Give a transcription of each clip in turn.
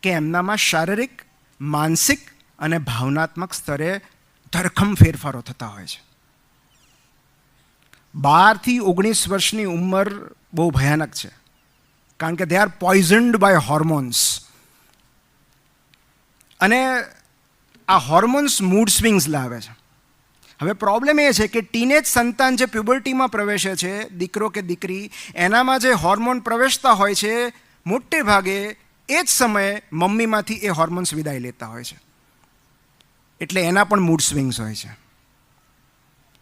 કે એમનામાં શારીરિક, માનસિક અને ભાવનાત્મક સ્તરે ધરખમ ફેરફારો થતા હોય છે. 12 થી 19 વર્ષની ઉંમર બહુ ભયાનક છે, કારણ કે દે આર પોઈઝન્ડ બાય હોર્મોન્સ. અને આ હોર્મોન્સ મૂડ સ્વિંગ્સ લાવે છે. હવે પ્રોબ્લેમ એ છે કે ટીનેજ સંતાન જે પ્યુબર્ટીમાં પ્રવેશે છે, દીકરો કે દીકરી, એનામાં જે હોર્મોન પ્રવેશતા હોય છે, મોટે ભાગે એ જ સમયે મમ્મીમાંથી એ હોર્મોન્સ વિદાય લેતા હોય છે. એટલે એના પણ મૂડ સ્વિંગ્સ હોય છે.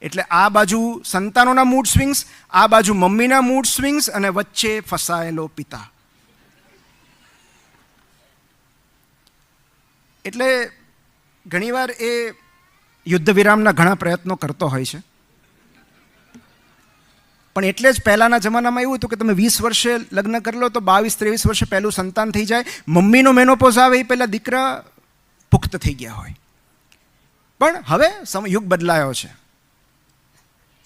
એટલે આ બાજુ સંતાનોના મૂડ સ્વિંગ્સ, આ બાજુ મમ્મીના મૂડ સ્વિંગ્સ, અને વચ્ચે ફસાયેલો પિતા. એટલે ઘણીવાર એ યુદ્ધ વિરામના ઘણા પ્રયત્નો કરતો હોય છે. પણ એટલે જ પહેલાંના જમાનામાં એવું હતું કે તમે 20 વર્ષે લગ્ન કરી લો તો 22-23 વર્ષે પહેલું સંતાન થઈ જાય. મમ્મીનો મેનોપોઝ આવે એ પહેલાં દીકરા પુખ્ત થઈ ગયા હોય. પણ હવે યુગ બદલાયો છે.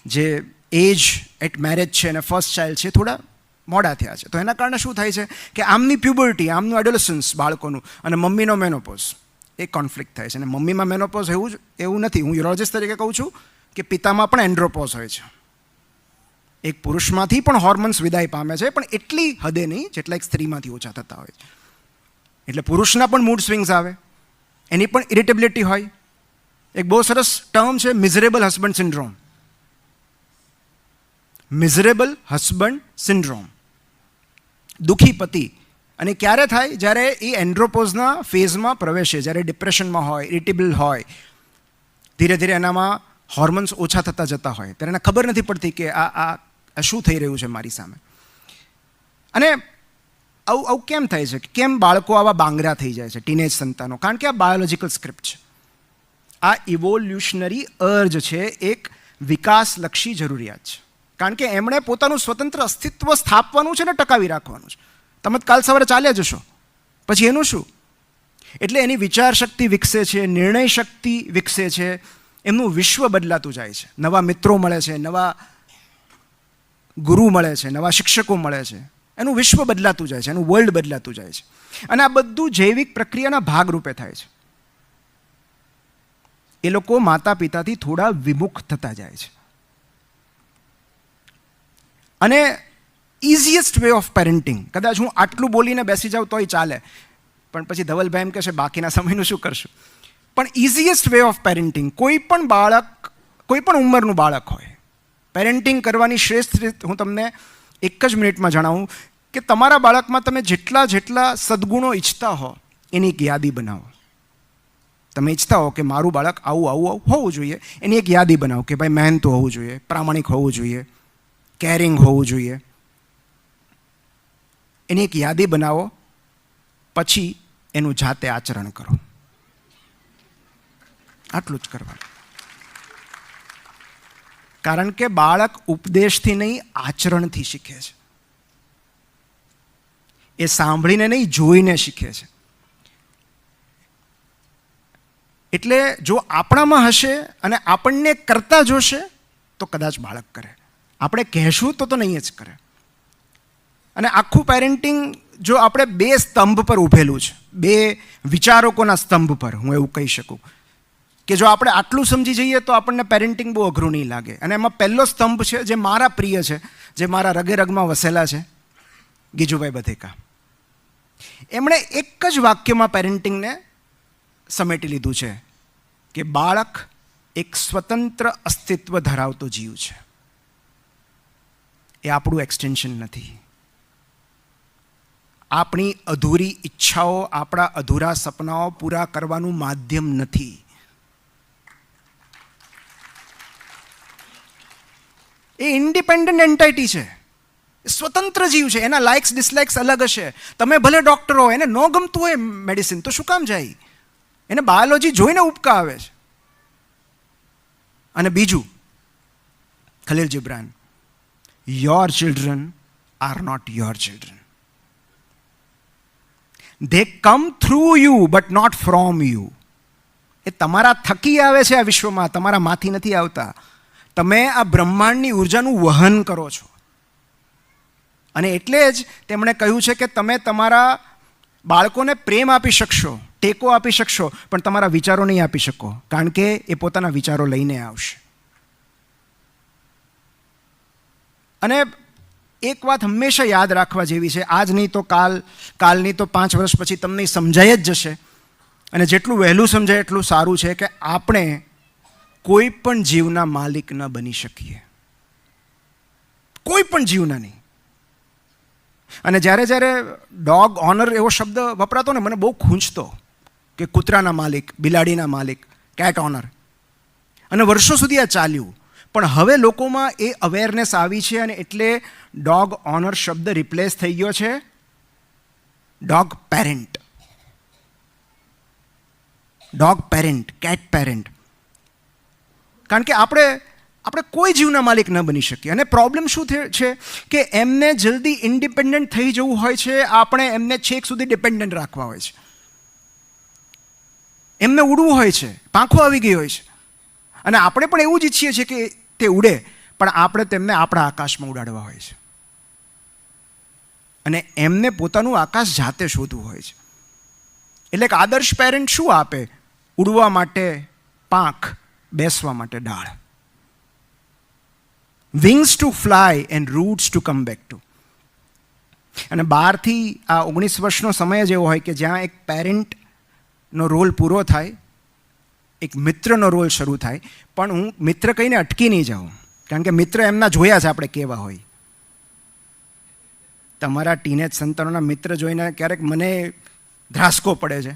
જે એજ એટ મેરેજ છે અને ફર્સ્ટ ચાઇલ્ડ છે, થોડા મોડા થયા છે. તો એના કારણે શું થાય છે કે આમની પ્યુબર્ટી, આમનું એડોલેસન્સ બાળકોનું, અને મમ્મીનો મેનોપોઝ, એ કોન્ફ્લિક્ટ થાય છે. અને મમ્મીમાં મેનોપોઝ એવું નથી. હું યુરોલોજિસ્ટ તરીકે કહું છું કે પિતામાં પણ એન્ડ્રોપોઝ હોય છે. એક પુરુષમાંથી પણ હોર્મોન્સ વિદાય પામે છે, પણ એટલી હદે નહીં જેટલા એક સ્ત્રીમાંથી ઓછા થતા હોય છે. એટલે પુરુષના પણ મૂડ સ્વિંગ્સ આવે, એની પણ ઇરિટેબિલિટી હોય. એક બહુ સરસ ટર્મ છે, miserable husband syndrome. Miserable husband syndrome, દુઃખી પતિ. અને ક્યારે થાય? જ્યારે એ એન્ડ્રોપોઝના ફેઝમાં પ્રવેશે, જ્યારે ડિપ્રેશનમાં હોય, ઇરિટેબલ હોય, ધીરે ધીરે એનામાં હોર્મોન્સ ઓછા થતા જતા હોય, ત્યારે એને ખબર નથી પડતી કે આ શું થઈ રહ્યું છે મારી સામે. અને આવું કેમ થાય છે? કેમ બાળકો આવા બાંગરા થઈ જાય છે, ટીનેજ સંતાનો? કારણ કે આ બાયોલોજિકલ સ્ક્રિપ્ટ છે. આ ઇવોલ્યુશનરી અર્જ છે, એક વિકાસલક્ષી જરૂરિયાત છે. કારણ કે એમણે પોતાનું સ્વતંત્ર અસ્તિત્વ સ્થાપવાનું છે ને ટકાવી રાખવાનું છે. તમે કાલ સવારે ચાલ્યા જશો, પછી એનું શું? એટલે એની વિચાર શક્તિ વિકસે છે, નિર્ણય શક્તિ વિકસે છે, એમનું વિશ્વ બદલાતું જાય છે. નવા મિત્રો મળે છે, નવા ગુરુ મળે છે, નવા શિક્ષકો મળે છે. એનું વિશ્વ બદલાતું જાય છે, એનું વર્લ્ડ બદલાતું જાય છે. અને આ બધું જૈવિક પ્રક્રિયાના ભાગરૂપે થાય છે. એ લોકો માતા પિતાથી થોડા વિમુખ થતા જાય છે. અને ઇઝીએસ્ટ વે ઓફ પેરેન્ટિંગ, કદાચ હું આટલું બોલીને બેસી જાઉં તોય ચાલે, પણ પછી ધવલભાઈ એમ કહેશે બાકીના સમયનું શું કરશું. પણ ઇઝીએસ્ટ વે ઓફ પેરેન્ટિંગ, કોઈ પણ બાળક, કોઈ પણ ઉંમરનું બાળક હોય, પેરેન્ટિંગ કરવાની શ્રેષ્ઠ રીત હું તમને એક જ મિનિટમાં જણાવું કે તમારા બાળકમાં તમે જેટલા સદ્ગુણો ઈચ્છતા હો એની એક યાદી બનાવો. તમે ઈચ્છતા હો કે મારું બાળક આવું હોવું જોઈએ, એની એક યાદી બનાવો કે ભાઈ મહેનતુ હોવું જોઈએ, પ્રામાણિક હોવું જોઈએ, કેરિંગ હોવું જોઈએ. એની એક યાદી બનાવો, પછી એનું જાતે આચરણ કરો. આટલું જ કરવાનું. કારણ કે બાળક ઉપદેશથી નહીં, આચરણથી શીખે છે. એ સાંભળીને નહીં, જોઈને શીખે છે. એટલે જો આપણામાં હશે અને આપણને કરતા જોશે તો કદાચ બાળક કરે. આપણે કહેશું તો નહીં જ કરે. અને આખું પેરેન્ટિંગ જો આપણે 2 સ્તંભ પર ઊભેલું છે, 2 વિચારકોના સ્તંભ પર, હું એવું કહી શકું કે જો આપણે આટલું સમજી જઈએ તો આપણને પેરેન્ટિંગ બહુ અઘરું નહીં લાગે. અને એમાં પહેલો સ્તંભ છે જે મારા પ્રિય છે, જે મારા રગે રગમાં વસેલા છે, ગીજુભાઈ બધેકા. એમણે એક જ વાક્યમાં પેરેન્ટિંગને સમેટી લીધું છે કે બાળક એક સ્વતંત્ર અસ્તિત્વ ધરાવતો જીવ છે. એ આપણું એક્સટેન્શન નથી. આપણી અધૂરી ઈચ્છાઓ, આપણા અધૂરા સપનાઓ પૂરા કરવાનું માધ્યમ નથી. એ ઇન્ડિપેન્ડન્ટ એન્ટાઇટી છે, સ્વતંત્ર જીવ છે. એના લાઇક્સ ડિસલાઇક્સ અલગ હશે. તમે ભલે ડૉક્ટર હો, એને ન ગમતું હોય મેડિસિન તો શું કામ જાય? એને બાયોલોજી જોઈને ઉપકા આવે છે. અને બીજું, Khalil Gibran, your children are not your children. They come through you but not from you. એ તમારા થકી આવે છે આ વિશ્વમાં, તમારા માંથી નથી આવતા. તમે આ બ્રહ્માંડની ઉર્જાનું વહન કરો છો. અને એટલે જ તેમણે કહ્યું છે કે તમે તમારા બાળકોને પ્રેમ આપી શકશો, ટેકો આપી શકશો, પણ તમારા વિચારો નહીં આપી શકો, કારણ કે એ પોતાના વિચારો લઈને આવશે. અને એક વાત હંમેશા યાદ રાખવા જેવી છે, આજ નહીં તો કાલની તો 5 વર્ષ પછી તમને સમજાય જ જશે. અને જેટલું વહેલું સમજાય એટલું સારું છે કે આપણે કોઈ પણ જીવના માલિક ન બની શકીએ, કોઈ પણ જીવના નહીં. અને જ્યારે ડોગ ઓનર એવો શબ્દ વપરાતો ને, મને બહુ ખૂંચતો કે કૂતરાના માલિક, બિલાડીના માલિક, કેટ ઓનર. અને વર્ષો સુધી આ ચાલ્યું, પણ હવે લોકોમાં એ અવેરનેસ આવી છે અને એટલે ડોગ ઓનર શબ્દ રિપ્લેસ થઈ ગયો છે dog parent. Dog parent, cat parent. કારણ કે આપણે કોઈ જીવના માલિક ન બની શકીએ. અને પ્રોબ્લેમ શું છે કે એમને જલ્દી ઇન્ડિપેન્ડન્ટ થઈ જવું હોય છે, આપણે એમને છેક સુધી ડિપેન્ડન્ટ રાખવા હોય છે. એમને ઉડવું હોય છે, પાંખો આવી ગઈ હોય છે, અને આપણે પણ એવું જ ઈચ્છીએ છીએ કે તે ઉડે, પણ આપણે તેમને આપણા આકાશમાં ઉડાડવા હોય છે. અને એમને પોતાનું આકાશ જાતે શોધવું હોય છે. એટલે કે આદર્શ પેરેન્ટ શું આપે? ઉડવા માટે પાંખ, બેસવા માટે ડાળ. Wings to fly and roots to come back to. અને 12 થી 19 વર્ષનો સમય જ એવો હોય કે જ્યાં એક પેરેન્ટનો રોલ પૂરો થાય, એક મિત્રનો રોલ શરૂ થાય. પણ હું મિત્ર કહીને અટકી નહીં જાઉં, કારણ કે મિત્ર એમના જોયા છે આપણે કેવા હોય. તમારા ટીનેજ સંતાનોના મિત્ર જોઈને ક્યારેક મને ધ્રાસકો પડે છે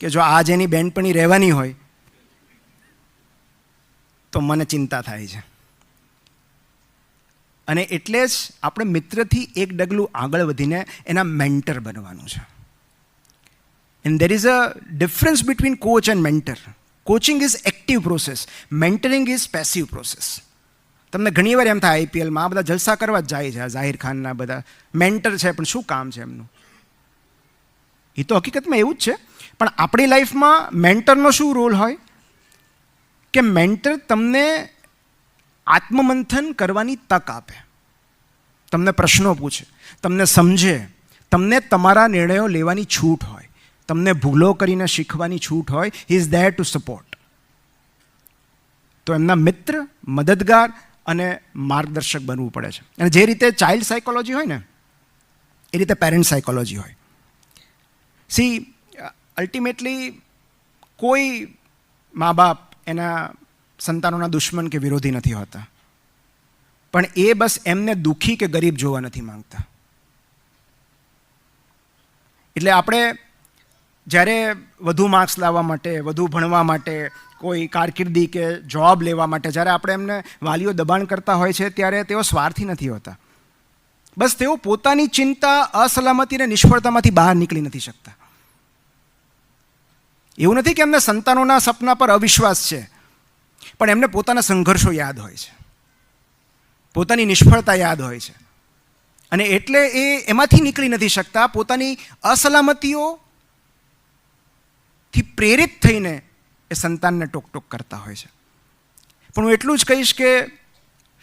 કે જો આજ એની બેનપણી રહેવાની હોય તો મને ચિંતા થાય છે. અને એટલે જ આપણે મિત્રથી એક ડગલું આગળ વધીને એના મેન્ટર બનવાનું છે. And there is a difference between coach and mentor. Coaching is active process. Mentoring is passive process. તમને ઘણીવાર એમ થાય IPLમાં આ બધા જલસા કરવા જ જાય છે, ઝાહિર ખાનના બધા મેન્ટર છે, પણ શું કામ છે એમનું? એ તો હકીકતમાં એવું જ છે. પણ આપણી લાઈફમાં મેન્ટરનો શું રોલ હોય કે મેન્ટર તમને આત્મમંથન કરવાની તક આપે, તમને પ્રશ્નો પૂછે, તમને સમજે, તમને તમારા નિર્ણયો લેવાની છૂટ હોય, તમને ભૂલો કરીને શીખવાની છૂટ હોય. He is there to support. તો એમના મિત્ર, મદદગાર અને માર્ગદર્શક બનવું પડે છે. અને જે રીતે ચાઇલ્ડ સાયકોલોજી હોય ને, એ રીતે પેરેન્ટ સાયકોલોજી હોય. સી, અલ્ટિમેટલી કોઈ મા બાપ એના સંતાનોના દુશ્મન કે વિરોધી નથી હોતા, પણ એ બસ એમને દુઃખી કે ગરીબ જોવા નથી માંગતા. એટલે આપણે જ્યારે વધુ માર્ક્સ લાવવા માટે, વધુ ભણવા માટે, કોઈ કારકિર્દી કે જોબ લેવા માટે જ્યારે આપણે એમને વાલીઓ દબાણ કરતા હોય છે, ત્યારે તેઓ સ્વાર્થી નથી હોતા. બસ તેઓ પોતાની ચિંતા, અસલામતી અને નિષ્ફળતામાંથી બહાર નીકળી નથી શકતા. એવું નથી કે એમને સંતાનોના સપના પર અવિશ્વાસ છે, પણ એમને પોતાના સંઘર્ષો યાદ હોય છે, પોતાની નિષ્ફળતા યાદ હોય છે. અને એટલે એ એમાંથી નીકળી નથી શકતા. પોતાની અસલામતીઓથી પ્રેરિત થઈને એ સંતાનને ટોક કરતા હોય છે. પણ હું એટલું જ કહીશ કે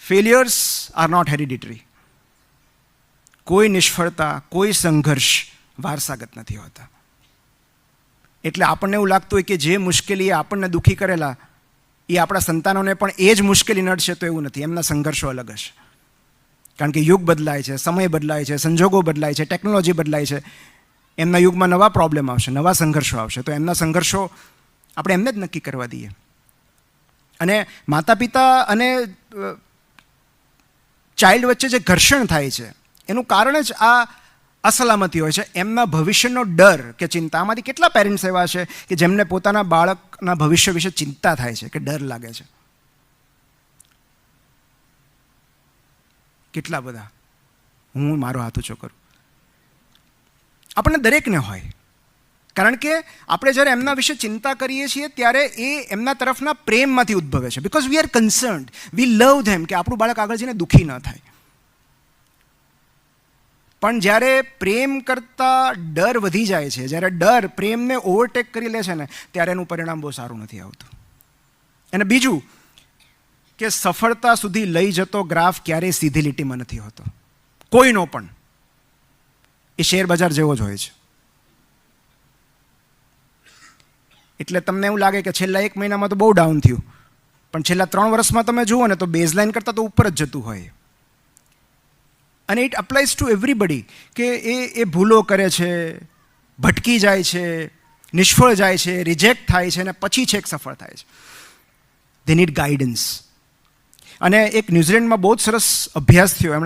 ફેલિયર્સ આર નોટ હેરિડિટરી. કોઈ નિષ્ફળતા, કોઈ સંઘર્ષ વારસાગત નથી હોતા. એટલે આપણને એવું લાગતું હોય કે જે મુશ્કેલીએ આપણને દુઃખી કરેલા એ આપણા સંતાનોને પણ એ જ મુશ્કેલી નડશે, તો એવું નથી. એમના સંઘર્ષો અલગ હશે. કારણ કે યુગ બદલાય છે, સમય બદલાય છે, સંજોગો બદલાય છે, ટેકનોલોજી બદલાય છે. એમના યુગમાં નવા પ્રોબ્લેમ આવશે, નવા સંઘર્ષો આવશે. તો એમના સંઘર્ષો આપણે એમને જ નક્કી કરવા દઈએ. અને માતા પિતા અને ચાઇલ્ડ વચ્ચે જે ઘર્ષણ થાય છે એનું કારણ જ આ અસલામતી હોય છે, એમના ભવિષ્યનો ડર કે ચિંતા. આમાંથી કેટલા પેરેન્ટ્સ એવા છે કે જેમને પોતાના બાળકના ભવિષ્ય વિશે ચિંતા થાય છે, કે ડર લાગે છે? કેટલા બધા. હું મારો હાથ ઊંચો કરું. આપણને દરેકને હોય, કારણ કે આપણે જ્યારે એમના વિશે ચિંતા કરીએ છીએ ત્યારે એ એમના તરફના પ્રેમમાંથી ઉદ્ભવે છે. બિકોઝ વી આર કન્સર્ન્ડ, વી લવ ધેમ, કે આપણું બાળક આગળ જઈને દુઃખી ન થાય. પણ જ્યારે પ્રેમ કરતાં ડર વધી જાય છે, જ્યારે ડર પ્રેમને ઓવરટેક કરી લે છે ને, ત્યારે એનું પરિણામ બહુ સારું નથી આવતું. અને બીજું કે સફળતા સુધી લઈ જતો ગ્રાફ ક્યારેય સીધી લીટીમાં નથી હોતો, કોઈનો પણ. એ શેર બજાર જેવો જ હોય છે. એટલે તમને એવું લાગે કે છેલ્લા 1 મહિનામાં તો બહુ ડાઉન થયું, પણ છેલ્લા 3 વર્ષમાં તમે જુઓ ને તો બેઝલાઇન કરતાં તો ઉપર જ જતું હોય. અને ઇટ અપ્લાઇઝ ટુ એવરીબડી કે એ ભૂલો કરે છે, ભટકી જાય છે, નિષ્ફળ જાય છે, રિજેક્ટ થાય છે અને પછી છેક સફળ થાય છે. They need guidance. અને એક ન્યૂઝીલેન્ડમાં બહુ જ સરસ અભ્યાસ થયો. એમણે